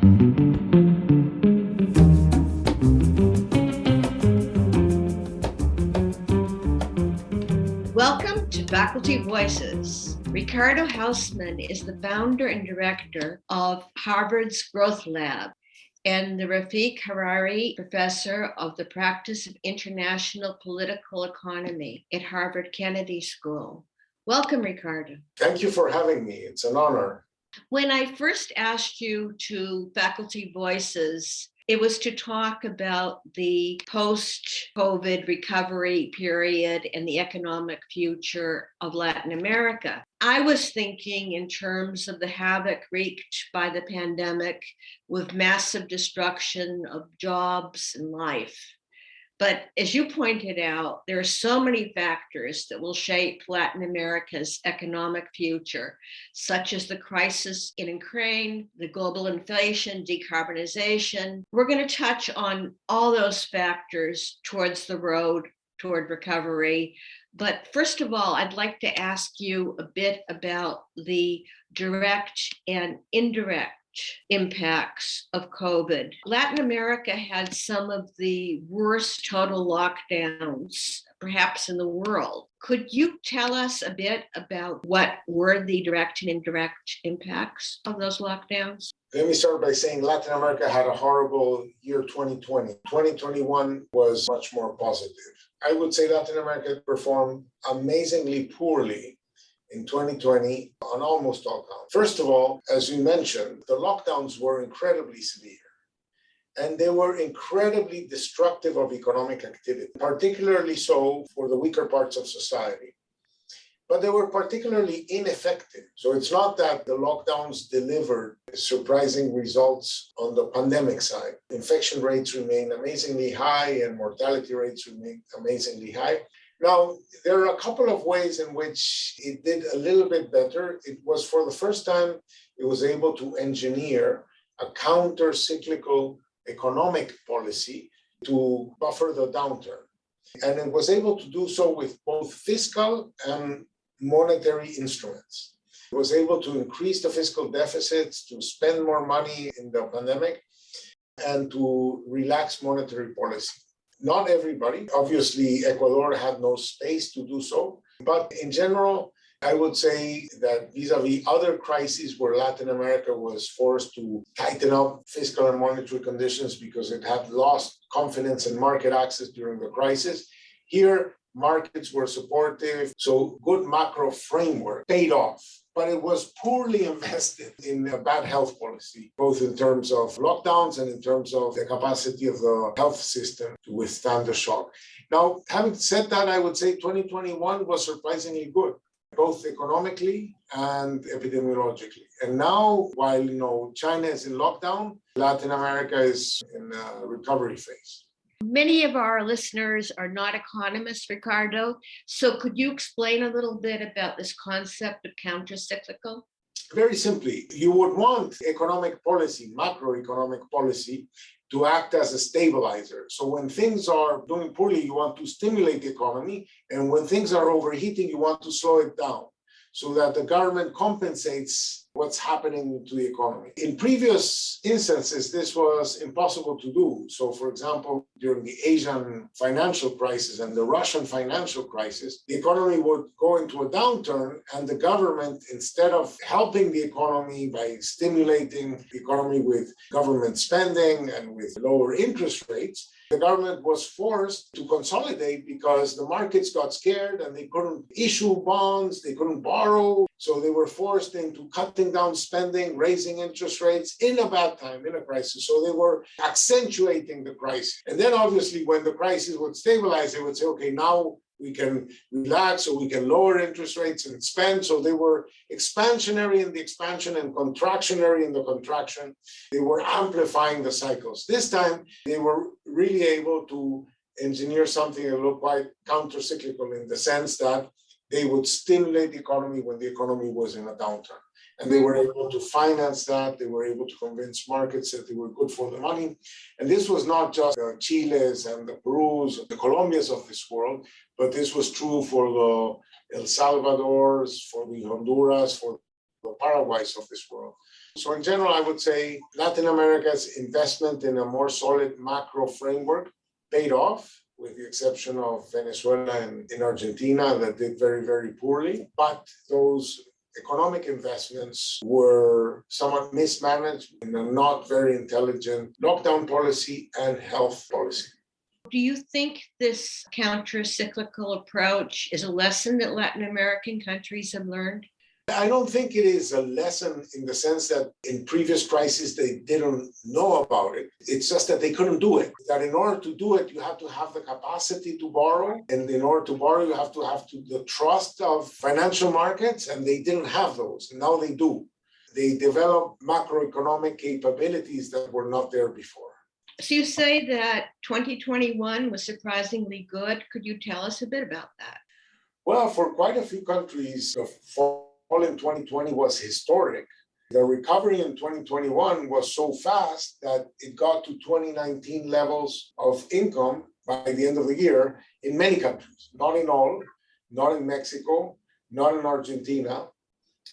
Welcome to Faculty Voices. Ricardo Hausmann is the founder and director of Harvard's Growth Lab and the Rafik Hariri Professor of the Practice of International Political Economy at Harvard Kennedy School. Welcome, Ricardo. Thank you for having me. It's an honor. When I first asked you to Faculty Voices, it was to talk about the post-COVID recovery period and the economic future of Latin America. I was thinking in terms of the havoc wreaked by the pandemic with massive destruction of jobs and life. But as you pointed out, there are so many factors that will shape Latin America's economic future, such as the crisis in Ukraine, the global inflation, decarbonization. We're going to touch on all those factors towards the road toward recovery. But first of all, I'd like to ask you a bit about the direct and indirect impacts of COVID. Latin America had some of the worst total lockdowns, perhaps in the world. Could you tell us a bit about what were the direct and indirect impacts of those lockdowns? Let me start by saying Latin America had a horrible year 2020. 2021 was much more positive. I would say Latin America performed amazingly poorly in 2020 on almost all counts. First of all, as you mentioned, the lockdowns were incredibly severe, and they were incredibly destructive of economic activity, particularly so for the weaker parts of society. But they were particularly ineffective. So it's not that the lockdowns delivered surprising results on the pandemic side. Infection rates remain amazingly high and mortality rates remain amazingly high. Now, there are a couple of ways in which it did a little bit better. It was for the first time, it was able to engineer a counter-cyclical economic policy to buffer the downturn. And it was able to do so with both fiscal and monetary instruments. It was able to increase the fiscal deficits, to spend more money in the pandemic, and to relax monetary policy. Not everybody. Obviously, Ecuador had no space to do so. But in general, I would say that vis-a-vis other crises where Latin America was forced to tighten up fiscal and monetary conditions because it had lost confidence in market access during the crisis, here markets were supportive. So good macro framework paid off. But it was poorly invested in a bad health policy, both in terms of lockdowns and in terms of the capacity of the health system to withstand the shock. Now, having said that, I would say 2021 was surprisingly good, both economically and epidemiologically. And now, while China is in lockdown, Latin America is in a recovery phase. Many of our listeners are not economists, Ricardo. So could you explain a little bit about this concept of countercyclical? Very simply, you would want economic policy, macroeconomic policy, to act as a stabilizer. So when things are doing poorly, you want to stimulate the economy. And when things are overheating, you want to slow it down so that the government compensates what's happening to the economy. In previous instances, this was impossible to do. So, for example, during the Asian financial crisis and the Russian financial crisis, the economy would go into a downturn, and the government, instead of helping the economy by stimulating the economy with government spending and with lower interest rates, the government was forced to consolidate because the markets got scared and they couldn't issue bonds, they couldn't borrow. So they were forced into cutting down spending, raising interest rates in a bad time, in a crisis. So they were accentuating the crisis. And then obviously when the crisis would stabilize, they would say, okay, now we can relax, or we can lower interest rates and spend. So they were expansionary in the expansion and contractionary in the contraction. They were amplifying the cycles. This time, they were really able to engineer something that looked quite counter-cyclical in the sense that they would stimulate the economy when the economy was in a downturn. And they were able to finance that. They were able to convince markets that they were good for the money. And this was not just the Chiles and the Perus, the Colombias of this world, but this was true for the El Salvadors, for the Honduras, for the Paraguays of this world. So in general, I would say Latin America's investment in a more solid macro framework paid off, with the exception of Venezuela and in Argentina that did very, very poorly. But those economic investments were somewhat mismanaged in a not very intelligent lockdown policy and health policy. Do you think this counter-cyclical approach is a lesson that Latin American countries have learned? I don't think it is a lesson in the sense that in previous crises they didn't know about it. It's just that they couldn't do it. That in order to do it, you have to have the capacity to borrow. And in order to borrow, you have the trust of financial markets, and they didn't have those. And now they do. They developed macroeconomic capabilities that were not there before. So you say that 2021 was surprisingly good. Could you tell us a bit about that? Well, for quite a few countries, the fall in 2020 was historic. The recovery in 2021 was so fast that it got to 2019 levels of income by the end of the year in many countries, not in all, not in Mexico, not in Argentina,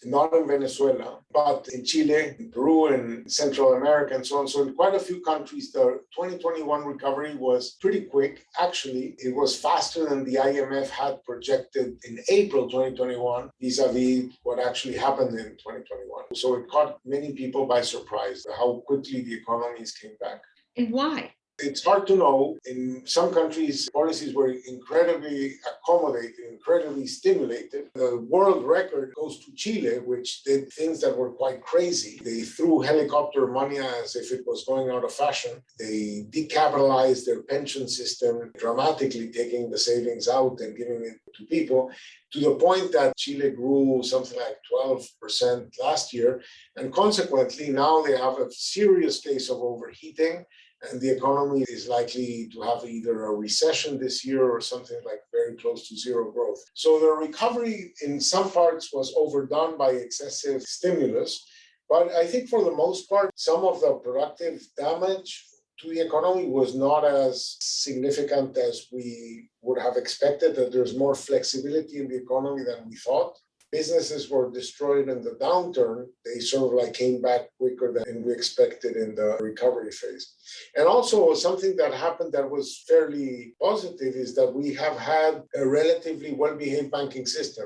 not in Venezuela, but in Chile, in Peru, and Central America, and so on. So in quite a few countries, the 2021 recovery was pretty quick. Actually, it was faster than the IMF had projected in April 2021, vis-a-vis what actually happened in 2021. So it caught many people by surprise how quickly the economies came back. And why? It's hard to know. In some countries, policies were incredibly accommodating, incredibly stimulated. The world record goes to Chile, which did things that were quite crazy. They threw helicopter money as if it was going out of fashion. They decapitalized their pension system, dramatically taking the savings out and giving it to people, to the point that Chile grew something like 12% last year. And consequently, now they have a serious case of overheating. And the economy is likely to have either a recession this year or something like very close to zero growth. So the recovery in some parts was overdone by excessive stimulus. But I think for the most part, some of the productive damage to the economy was not as significant as we would have expected, that there's more flexibility in the economy than we thought. Businesses were destroyed in the downturn. They sort of like came back quicker than we expected in the recovery phase. And also something that happened that was fairly positive is that we have had a relatively well-behaved banking system.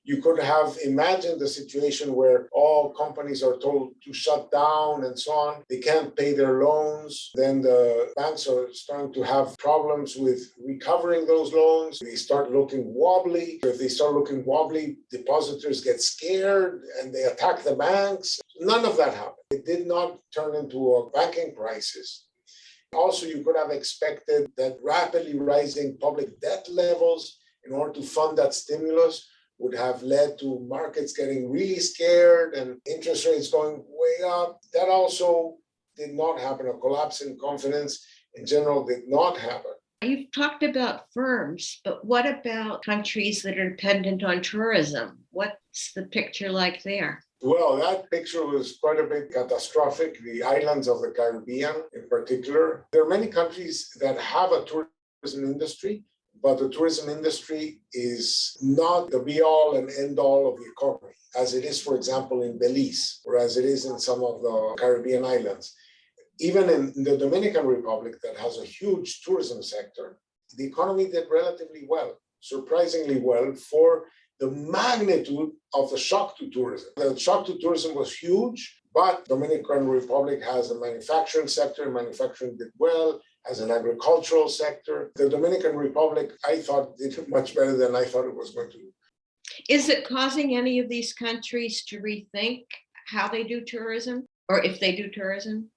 You could have imagined a situation where all companies are told to shut down and so on. They can't pay their loans. Then the banks are starting to have problems with recovering those loans. They start looking wobbly. If they start looking wobbly, depositors get scared and they attack the banks. None of that happened. It did not turn into a banking crisis. Also, you could have expected that rapidly rising public debt levels in order to fund that stimulus would have led to markets getting really scared and interest rates going way up. That also did not happen. A collapse in confidence in general did not happen. You've talked about firms, but what about countries that are dependent on tourism? What's the picture like there? Well, that picture was quite a bit catastrophic. The islands of the Caribbean in particular. There are many countries that have a tourism industry, but the tourism industry is not the be-all and end-all of the economy, as it is, for example, in Belize, or as it is in some of the Caribbean islands. Even in the Dominican Republic, that has a huge tourism sector, the economy did relatively well, surprisingly well, for the magnitude of the shock to tourism. The shock to tourism was huge, but Dominican Republic has a manufacturing sector, manufacturing did well, has an agricultural sector. The Dominican Republic, I thought, did much better than I thought it was going to do. Is it causing any of these countries to rethink how they do tourism, or if they do tourism?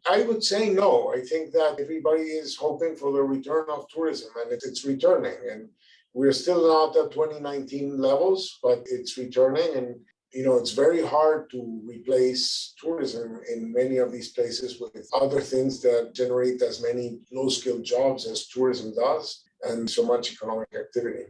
I would say no. I think that everybody is hoping for the return of tourism, and it's returning. And we're still not at 2019 levels, but it's returning. And it's very hard to replace tourism in many of these places with other things that generate as many low-skilled jobs as tourism does, and so much economic activity.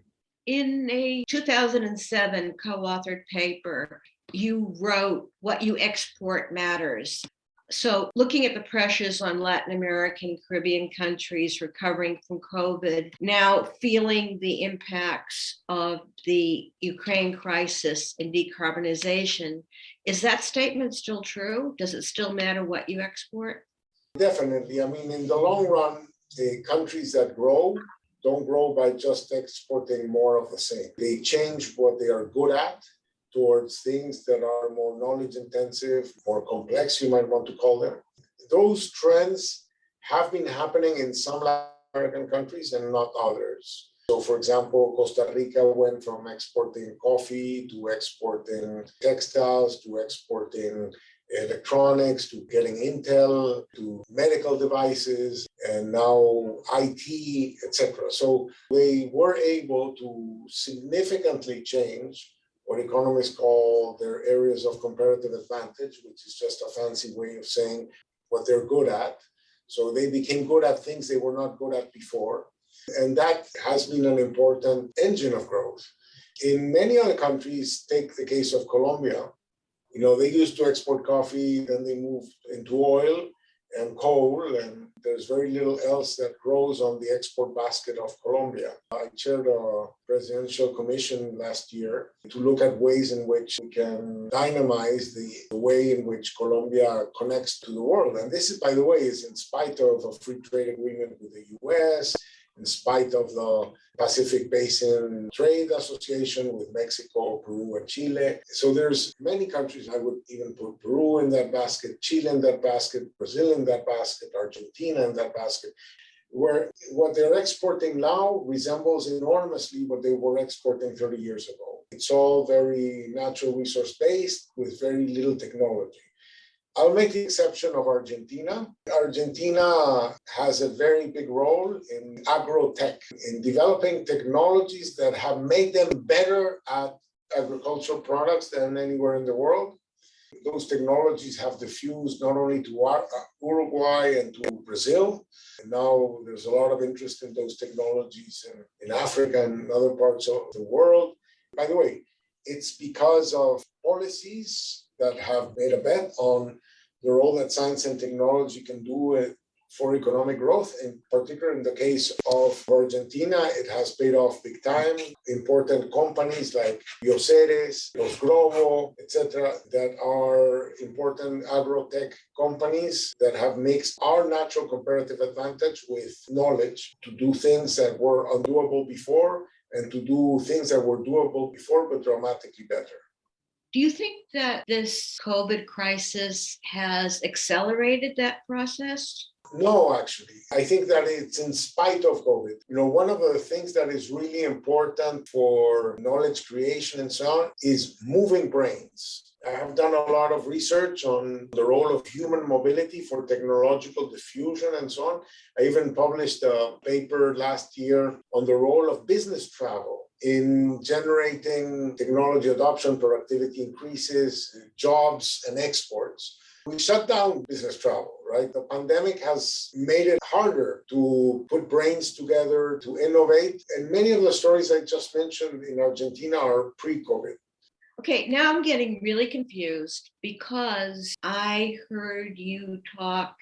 In a 2007 co-authored paper, you wrote "What You Export Matters." So, looking at the pressures on Latin American, Caribbean countries recovering from COVID, now feeling the impacts of the Ukraine crisis and decarbonization, is that statement still true? Does it still matter what you export? Definitely. I mean, in the long run, the countries that grow don't grow by just exporting more of the same. They change what they are good at towards things that are more knowledge intensive, more complex, you might want to call them. Those trends have been happening in some Latin American countries and not others. So, for example, Costa Rica went from exporting coffee to exporting textiles to exporting electronics to getting Intel to medical devices and now IT, etc. So they were able to significantly change what economists call their areas of comparative advantage, which is just a fancy way of saying what they're good at. So they became good at things they were not good at before. And that has been an important engine of growth. In many other countries, take the case of Colombia, they used to export coffee, then they moved into oil and coal, and there's very little else that grows on the export basket of Colombia. I chaired a presidential commission last year to look at ways in which we can dynamize the way in which Colombia connects to the world. And this, by the way, is in spite of a free trade agreement with the US, in spite of the Pacific Basin Trade Association with Mexico, Peru, and Chile. So there's many countries. I would even put Peru in that basket, Chile in that basket, Brazil in that basket, Argentina in that basket, where what they're exporting now resembles enormously what they were exporting 30 years ago. It's all very natural resource based with very little technology. I'll make the exception of Argentina. Argentina has a very big role in agro-tech, in developing technologies that have made them better at agricultural products than anywhere in the world. Those technologies have diffused not only to Uruguay and to Brazil. And now there's a lot of interest in those technologies in Africa and other parts of the world. By the way, it's because of policies that have made a bet on the role that science and technology can do for economic growth. In particular, in the case of Argentina, it has paid off big time. Important companies like Bioceres, Los Globo, etc., that are important agro-tech companies that have mixed our natural comparative advantage with knowledge to do things that were undoable before and to do things that were doable before but dramatically better. Do you think that this COVID crisis has accelerated that process? No, actually. I think that it's in spite of COVID. One of the things that is really important for knowledge creation and so on is moving brains. I have done a lot of research on the role of human mobility for technological diffusion and so on. I even published a paper last year on the role of business travel in generating technology adoption, productivity increases, jobs, and exports. We shut down business travel, right? The pandemic has made it harder to put brains together, to innovate. And many of the stories I just mentioned in Argentina are pre-COVID. Okay, now I'm getting really confused because I heard you talk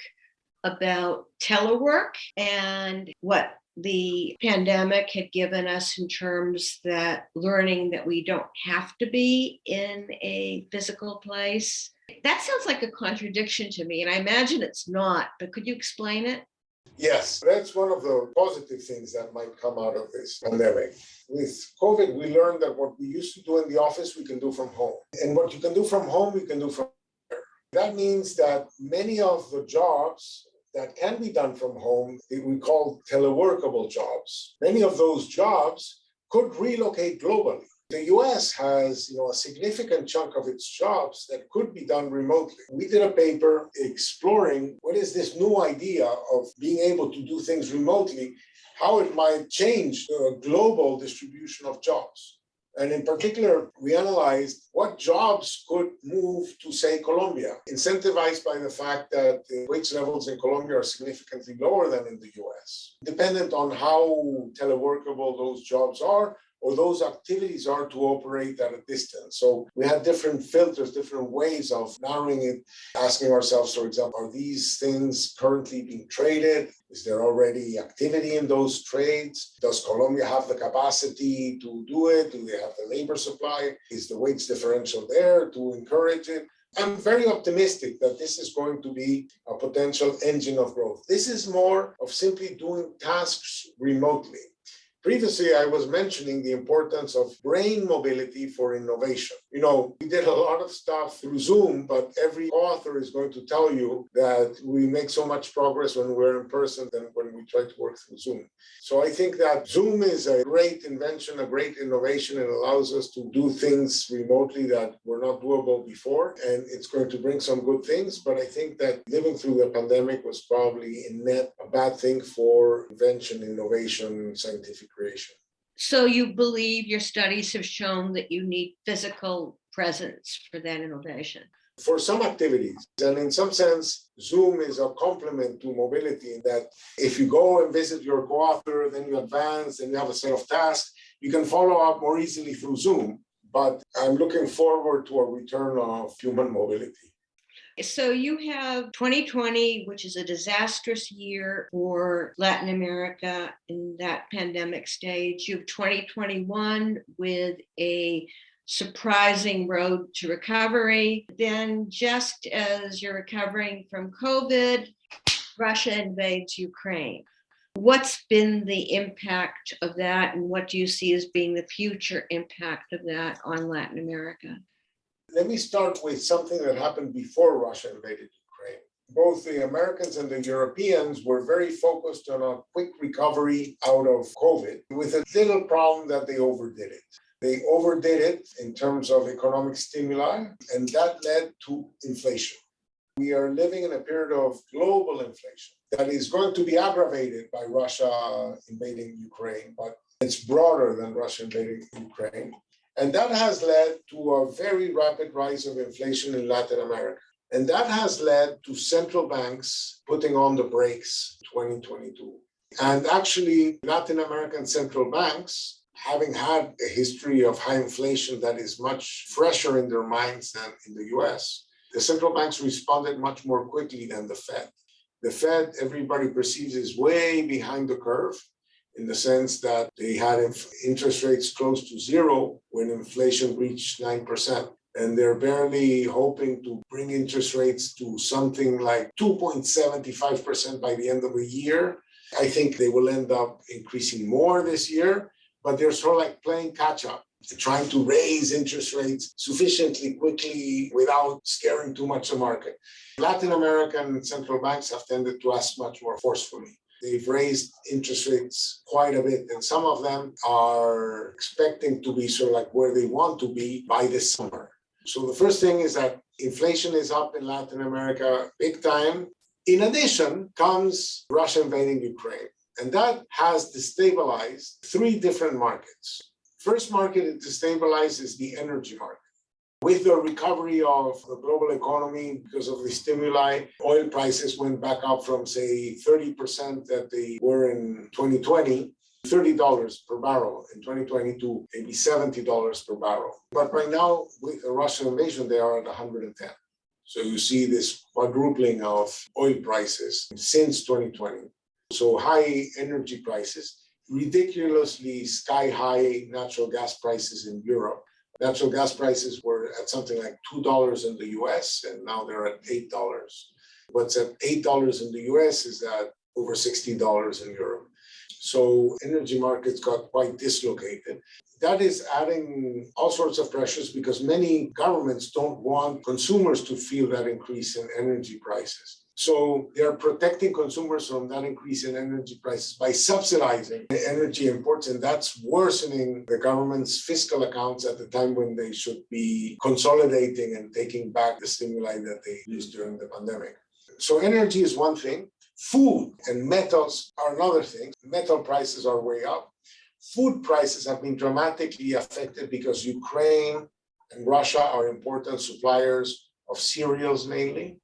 about telework and what the pandemic had given us in terms that learning that we don't have to be in a physical place. That sounds like a contradiction to me, and I imagine it's not, but could you explain it? Yes, that's one of the positive things that might come out of this pandemic. With COVID, we learned that what we used to do in the office, we can do from home. And what you can do from home, you can do from there. That means that many of the jobs that can be done from home, we call teleworkable jobs. Many of those jobs could relocate globally. The US has a significant chunk of its jobs that could be done remotely. We did a paper exploring what is this new idea of being able to do things remotely, how it might change the global distribution of jobs. And in particular, we analyzed what jobs could move to, say, Colombia, incentivized by the fact that the wage levels in Colombia are significantly lower than in the US. Dependent on how teleworkable those jobs are, or those activities are to operate at a distance. So we had different filters, different ways of narrowing it, asking ourselves, for example, are these things currently being traded? Is there already activity in those trades? Does Colombia have the capacity to do it? Do they have the labor supply? Is the wage differential there to encourage it? I'm very optimistic that this is going to be a potential engine of growth. This is more of simply doing tasks remotely. Previously, I was mentioning the importance of brain mobility for innovation. We did a lot of stuff through Zoom, but every author is going to tell you that we make so much progress when we're in person than when we try to work through Zoom. So I think that Zoom is a great invention, a great innovation. It allows us to do things remotely that were not doable before, and it's going to bring some good things. But I think that living through the pandemic was probably in net a bad thing for invention, innovation, scientific creation. So you believe your studies have shown that you need physical presence for that innovation? For some activities, and in some sense, Zoom is a complement to mobility in that if you go and visit your co-author, then you advance and you have a set of tasks, you can follow up more easily through Zoom. But I'm looking forward to a return of human mobility. So you have 2020, which is a disastrous year for Latin America in that pandemic stage. You have 2021 with a surprising road to recovery. Then, just as you're recovering from COVID, Russia invades Ukraine. What's been the impact of that, and what do you see as being the future impact of that on Latin America? Let me start with something that happened before Russia invaded Ukraine. Both the Americans and the Europeans were very focused on a quick recovery out of COVID, with a little problem that they overdid it. They overdid it in terms of economic stimuli, and that led to inflation. We are living in a period of global inflation that is going to be aggravated by Russia invading Ukraine, but it's broader than Russia invading Ukraine. And that has led to a very rapid rise of inflation in Latin America. And that has led to central banks putting on the brakes in 2022. And actually, Latin American central banks, having had a history of high inflation that is much fresher in their minds than in the US, the central banks responded much more quickly than the Fed. The Fed, everybody perceives, is way behind the curve, in the sense that they had interest rates close to zero when inflation reached 9%. And they're barely hoping to bring interest rates to something like 2.75% by the end of the year. I think they will end up increasing more this year, but they're sort of like playing catch up, trying to raise interest rates sufficiently quickly without scaring too much the market. Latin American central banks have tended to ask much more forcefully. They've raised interest rates quite a bit, and some of them are expecting to be sort of like where they want to be by this summer. So the first thing is that inflation is up in Latin America big time. In addition, comes Russia invading Ukraine, and that has destabilized three different markets. First market it destabilizes the energy market. With the recovery of the global economy because of the stimuli, oil prices went back up from, say, 30% that they were in 2020, $30 per barrel in 2022, maybe $70 per barrel. But right now, with the Russian invasion, they are at 110. So you see this quadrupling of oil prices since 2020. So high energy prices, ridiculously sky-high natural gas prices in Europe. Natural gas prices were at something like $2 in the US, and now they're at $8. What's at $8 in the US is at over $60 in Europe. So energy markets got quite dislocated. That is adding all sorts of pressures because many governments don't want consumers to feel that increase in energy prices. So they're protecting consumers from that increase in energy prices by subsidizing the energy imports, and that's worsening the government's fiscal accounts at the time when they should be consolidating and taking back the stimuli that they used during the pandemic. So energy is one thing. Food and metals are another thing. Metal prices are way up. Food prices have been dramatically affected because Ukraine and Russia are important suppliers of cereals mainly.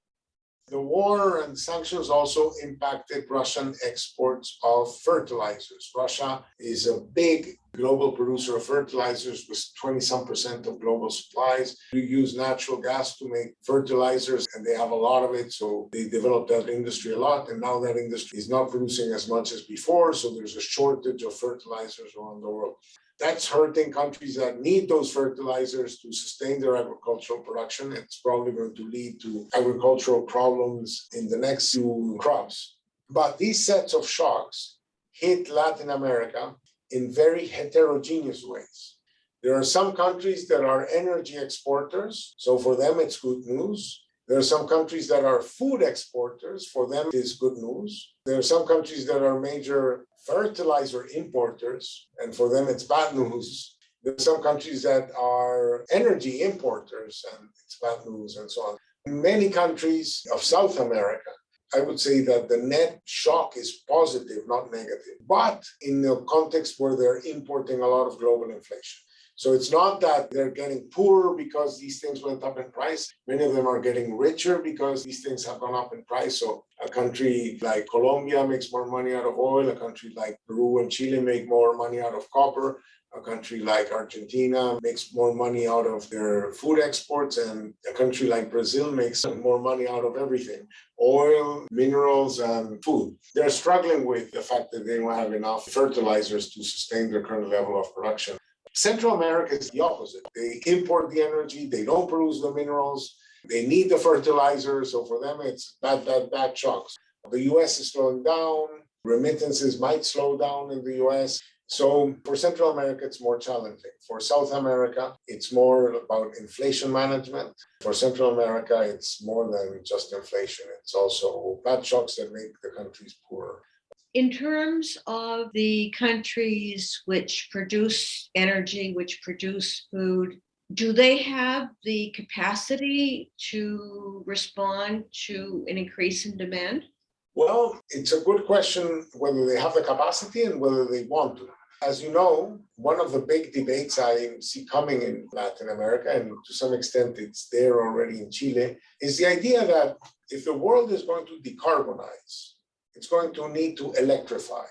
The war and sanctions also impacted Russian exports of fertilizers. Russia is a big global producer of fertilizers with 20-some% of global supplies. We use natural gas to make fertilizers, and they have a lot of it, so they developed that industry a lot, and now that industry is not producing as much as before, so there's a shortage of fertilizers around the world. That's hurting countries that need those fertilizers to sustain their agricultural production. It's probably going to lead to agricultural problems in the next few crops. But these sets of shocks hit Latin America in very heterogeneous ways. There are some countries that are energy exporters, so for them it's good news. There are some countries that are food exporters, for them it is good news. There are some countries that are major fertilizer importers, and for them it's bad news. There are some countries that are energy importers, and it's bad news, and so on. In many countries of South America, I would say that the net shock is positive, not negative, but in a context where they're importing a lot of global inflation. So it's not that they're getting poorer because these things went up in price. Many of them are getting richer because these things have gone up in price. So a country like Colombia makes more money out of oil. A country like Peru and Chile make more money out of copper. A country like Argentina makes more money out of their food exports. And a country like Brazil makes more money out of everything: oil, minerals, and food. They're struggling with the fact that they don't have enough fertilizers to sustain their current level of production. Central America is the opposite. They import the energy, they don't produce the minerals, they need the fertilizer, so for them it's bad shocks. The US is slowing down, remittances might slow down in the US. So for Central America, it's more challenging. For South America, it's more about inflation management. For Central America, it's more than just inflation. It's also bad shocks that make the countries poorer. In terms of the countries which produce energy, which produce food, do they have the capacity to respond to an increase in demand? Well, it's a good question whether they have the capacity and whether they want to. As you know, one of the big debates I see coming in Latin America, and to some extent it's there already in Chile, is the idea that if the world is going to decarbonize, it's going to need to electrify.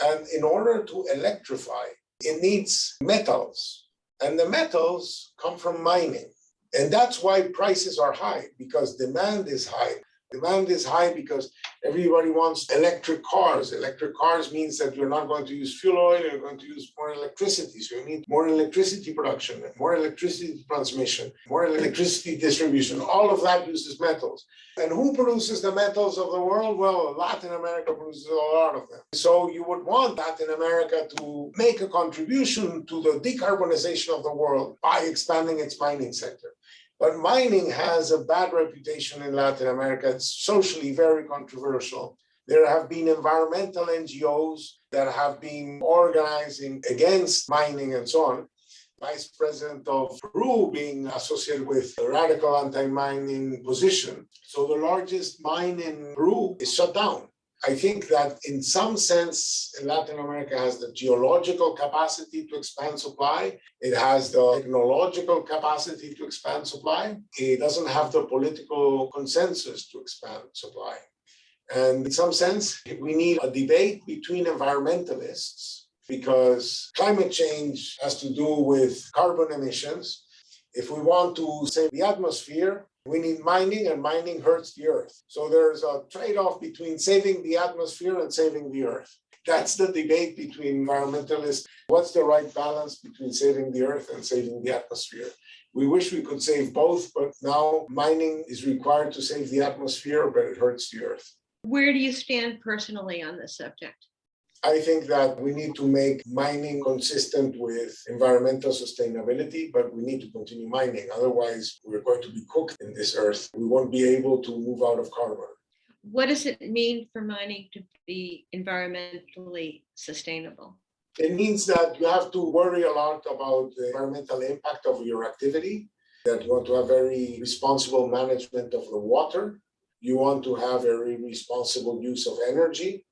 And in order to electrify, it needs metals. And the metals come from mining. And that's why prices are high, because demand is high. Demand is high because everybody wants electric cars. Electric cars means that you're not going to use fuel oil, you're going to use more electricity. So you need more electricity production, more electricity transmission, more electricity distribution. All of that uses metals. And who produces the metals of the world? Well, Latin America produces a lot of them. So you would want Latin America to make a contribution to the decarbonization of the world by expanding its mining sector. But mining has a bad reputation in Latin America. It's socially very controversial. There have been environmental NGOs that have been organizing against mining and so on. Vice President of Peru being associated with a radical anti-mining position. So the largest mine in Peru is shut down. I think that in some sense, Latin America has the geological capacity to expand supply. It has the technological capacity to expand supply. It doesn't have the political consensus to expand supply. And in some sense, we need a debate between environmentalists, because climate change has to do with carbon emissions. If we want to save the atmosphere, we need mining, and mining hurts the earth. So there's a trade-off between saving the atmosphere and saving the earth. That's the debate between environmentalists. What's the right balance between saving the earth and saving the atmosphere? We wish we could save both, but now mining is required to save the atmosphere, but it hurts the earth. Where do you stand personally on this subject? I think that we need to make mining consistent with environmental sustainability, but we need to continue mining. Otherwise, we're going to be cooked in this earth. We won't be able to move out of carbon. What does it mean for mining to be environmentally sustainable? It means that you have to worry a lot about the environmental impact of your activity, that you want to have very responsible management of the water. You want to have very responsible use of energy.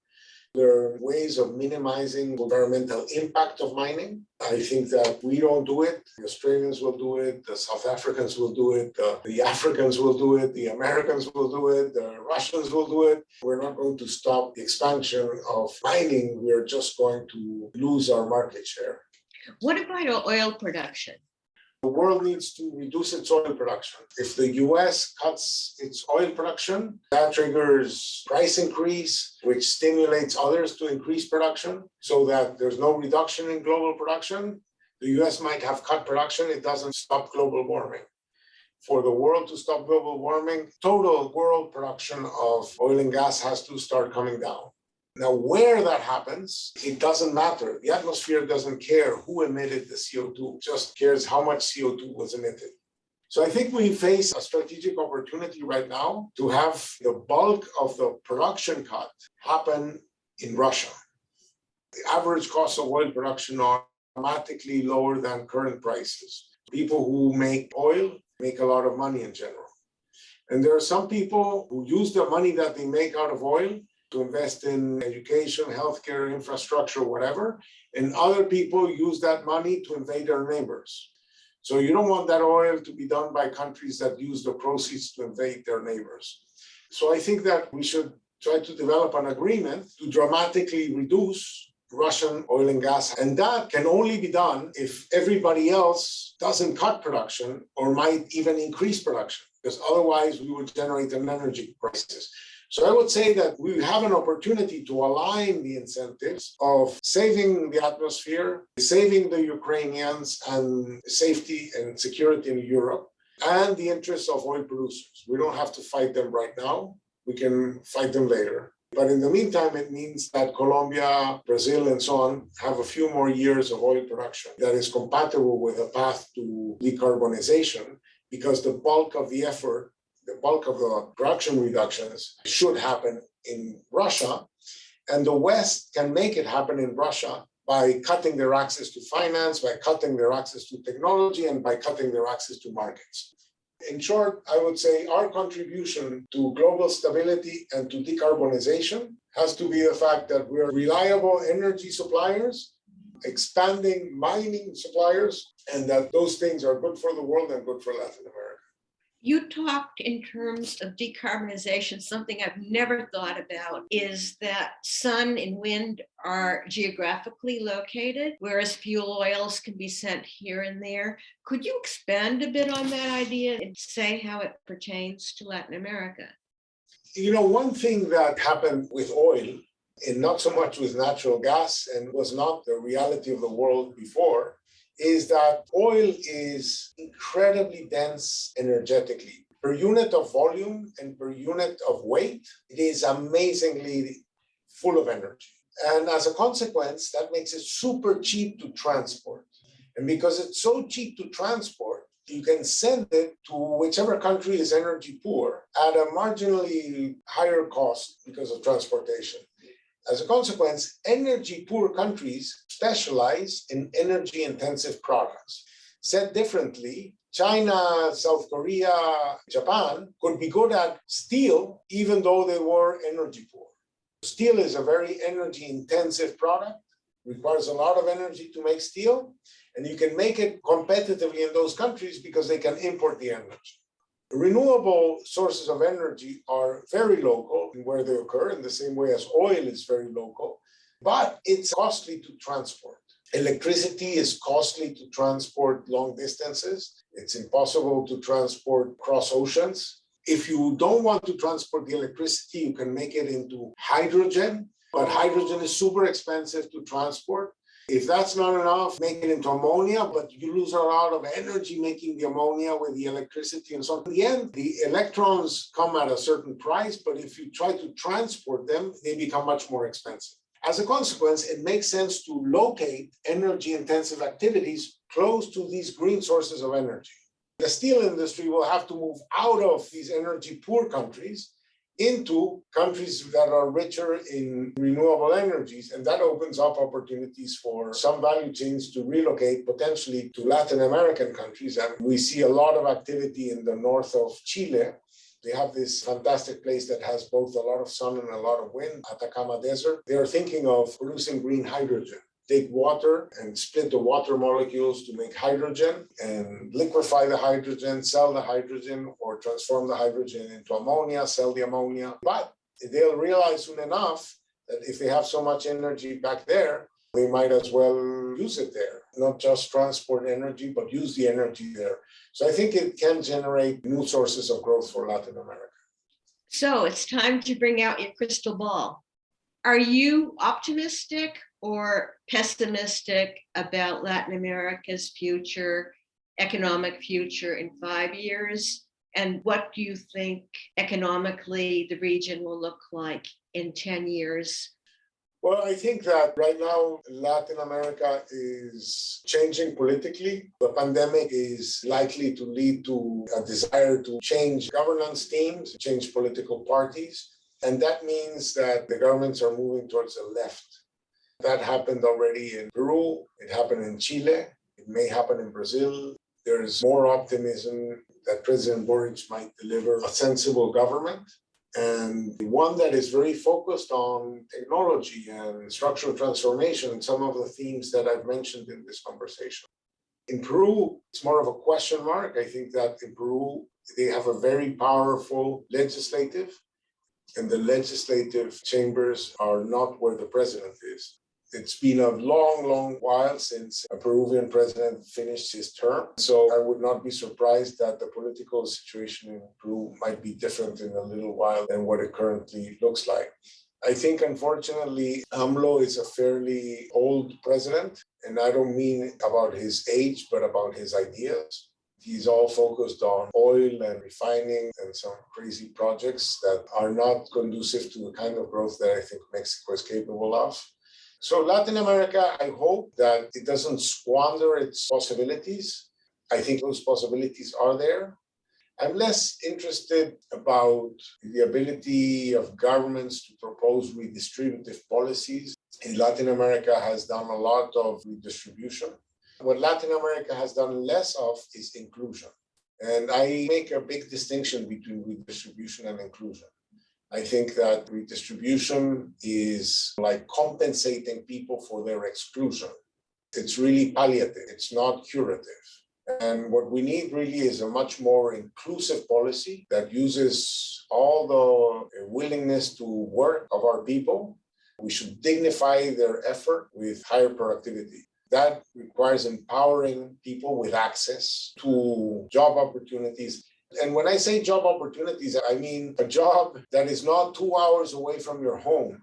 There are ways of minimizing the environmental impact of mining. I think that we don't do it. The Australians will do it. The South Africans will do it. The Africans will do it. The Americans will do it. The Russians will do it. We're not going to stop the expansion of mining. We're just going to lose our market share. What about oil production? The world needs to reduce its oil production. If the US cuts its oil production, that triggers price increase, which stimulates others to increase production so that there's no reduction in global production. The US might have cut production. It doesn't stop global warming. For the world to stop global warming, total world production of oil and gas has to start coming down. Now, where that happens, it doesn't matter. The atmosphere doesn't care who emitted the CO2, it just cares how much CO2 was emitted. So I think we face a strategic opportunity right now to have the bulk of the production cut happen in Russia. The average cost of oil production are dramatically lower than current prices. People who make oil make a lot of money in general. And there are some people who use the money that they make out of oil to invest in education, healthcare, infrastructure, whatever. And other people use that money to invade their neighbors. So you don't want that oil to be done by countries that use the proceeds to invade their neighbors. So I think that we should try to develop an agreement to dramatically reduce Russian oil and gas. And that can only be done if everybody else doesn't cut production or might even increase production, because otherwise we would generate an energy crisis. So I would say that we have an opportunity to align the incentives of saving the atmosphere, saving the Ukrainians, and safety and security in Europe, and the interests of oil producers. We don't have to fight them right now. We can fight them later. But in the meantime, it means that Colombia, Brazil, and so on have a few more years of oil production that is compatible with a path to decarbonization, because the bulk of the effort, the bulk of the production reductions should happen in Russia, and the West can make it happen in Russia by cutting their access to finance, by cutting their access to technology, and by cutting their access to markets. In short, I would say our contribution to global stability and to decarbonization has to be the fact that we're reliable energy suppliers, expanding mining suppliers, and that those things are good for the world and good for Latin America. You talked in terms of decarbonization. Something I've never thought about is that sun and wind are geographically located, whereas fuel oils can be sent here and there. Could you expand a bit on that idea and say how it pertains to Latin America? You know, one thing that happened with oil, and not so much with natural gas, and was not the reality of the world before, is that oil is incredibly dense energetically. Per unit of volume and per unit of weight, it is amazingly full of energy. And as a consequence, that makes it super cheap to transport. And because it's so cheap to transport, you can send it to whichever country is energy poor at a marginally higher cost because of transportation. As a consequence, energy-poor countries specialize in energy-intensive products. Said differently, China, South Korea, Japan could be good at steel even though they were energy-poor. Steel is a very energy-intensive product, requires a lot of energy to make steel, and you can make it competitively in those countries because they can import the energy. Renewable sources of energy are very local in where they occur, in the same way as oil is very local, but it's costly to transport. Electricity is costly to transport long distances. It's impossible to transport cross oceans. If you don't want to transport the electricity, you can make it into hydrogen, but hydrogen is super expensive to transport. If that's not enough, make it into ammonia, but you lose a lot of energy making the ammonia with the electricity and so on. In the end, the electrons come at a certain price, but if you try to transport them, they become much more expensive. As a consequence, it makes sense to locate energy-intensive activities close to these green sources of energy. The steel industry will have to move out of these energy-poor countries into countries that are richer in renewable energies. And that opens up opportunities for some value chains to relocate potentially to Latin American countries. And we see a lot of activity in the north of Chile They have this fantastic place that has both a lot of sun and a lot of wind, Atacama Desert. They are thinking of producing green hydrogen. Take water and split the water molecules to make hydrogen and liquefy the hydrogen, sell the hydrogen, or transform the hydrogen into ammonia, sell the ammonia. But they'll realize soon enough that if they have so much energy back there, they might as well use it there, not just transport energy, but use the energy there. So I think it can generate new sources of growth for Latin America. So it's time to bring out your crystal ball. Are you optimistic or pessimistic about Latin America's future, economic future in 5 years? And what do you think economically the region will look like in 10 years? Well, I think that right now Latin America is changing politically. The pandemic is likely to lead to a desire to change governance teams, change political parties. And that means that the governments are moving towards the left. That happened already in Peru. It happened in Chile. It may happen in Brazil. There's more optimism that President Boric might deliver a sensible government, and one that is very focused on technology and structural transformation, some of the themes that I've mentioned in this conversation. In Peru, it's more of a question mark. I think that in Peru, they have a very powerful legislative, and the legislative chambers are not where the president is. It's been a long, long while since a Peruvian president finished his term. So I would not be surprised that the political situation in Peru might be different in a little while than what it currently looks like. I think, unfortunately, AMLO is a fairly old president, and I don't mean about his age, but about his ideas. He's all focused on oil and refining and some crazy projects that are not conducive to the kind of growth that I think Mexico is capable of. So Latin America, I hope that it doesn't squander its possibilities. I think those possibilities are there. I'm less interested about the ability of governments to propose redistributive policies. In Latin America has done a lot of redistribution. What Latin America has done less of is inclusion. And I make a big distinction between redistribution and inclusion. I think that redistribution is like compensating people for their exclusion. It's really palliative, it's not curative. And what we need really is a much more inclusive policy that uses all the willingness to work of our people. We should dignify their effort with higher productivity. That requires empowering people with access to job opportunities. And when I say job opportunities, I mean a job that is not 2 hours away from your home.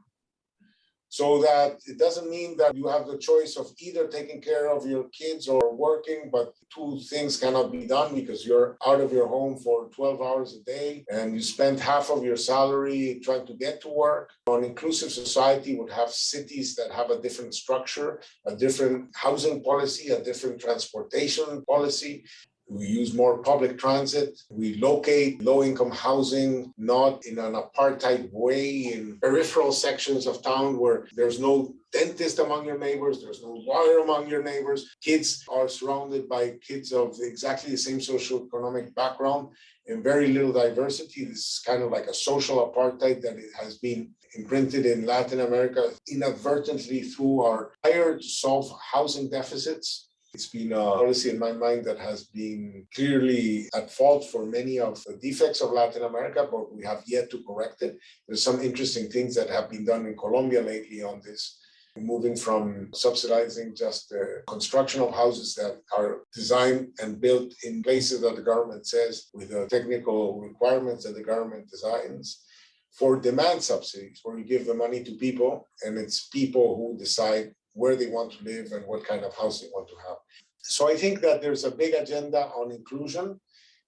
So that it doesn't mean that you have the choice of either taking care of your kids or working, but two things cannot be done because you're out of your home for 12 hours a day and you spend half of your salary trying to get to work. An inclusive society would have cities that have a different structure, a different housing policy, a different transportation policy. We use more public transit. We locate low-income housing, not in an apartheid way in peripheral sections of town where there's no dentist among your neighbors, there's no lawyer among your neighbors. Kids are surrounded by kids of exactly the same socioeconomic background and very little diversity. This is kind of like a social apartheid that it has been imprinted in Latin America inadvertently through our desire to solve housing deficits. It's been a policy in my mind that has been clearly at fault for many of the defects of Latin America, but we have yet to correct it. There's some interesting things that have been done in Colombia lately on this, moving from subsidizing just the construction of houses that are designed and built in places that the government says with the technical requirements that the government designs, for demand subsidies, where you give the money to people and it's people who decide where they want to live and what kind of house they want to have. So I think that there's a big agenda on inclusion.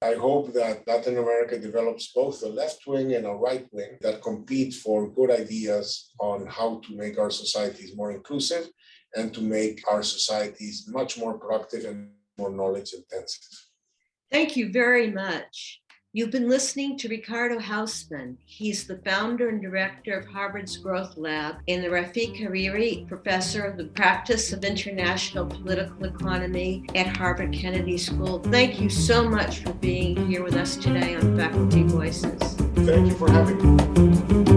I hope that Latin America develops both a left wing and a right wing that compete for good ideas on how to make our societies more inclusive and to make our societies much more productive and more knowledge intensive. Thank you very much. You've been listening to Ricardo Hausmann. He's the founder and director of Harvard's Growth Lab and the Rafik Hariri Professor of the Practice of International Political Economy at Harvard Kennedy School. Thank you so much for being here with us today on Faculty Voices. Thank you for having me.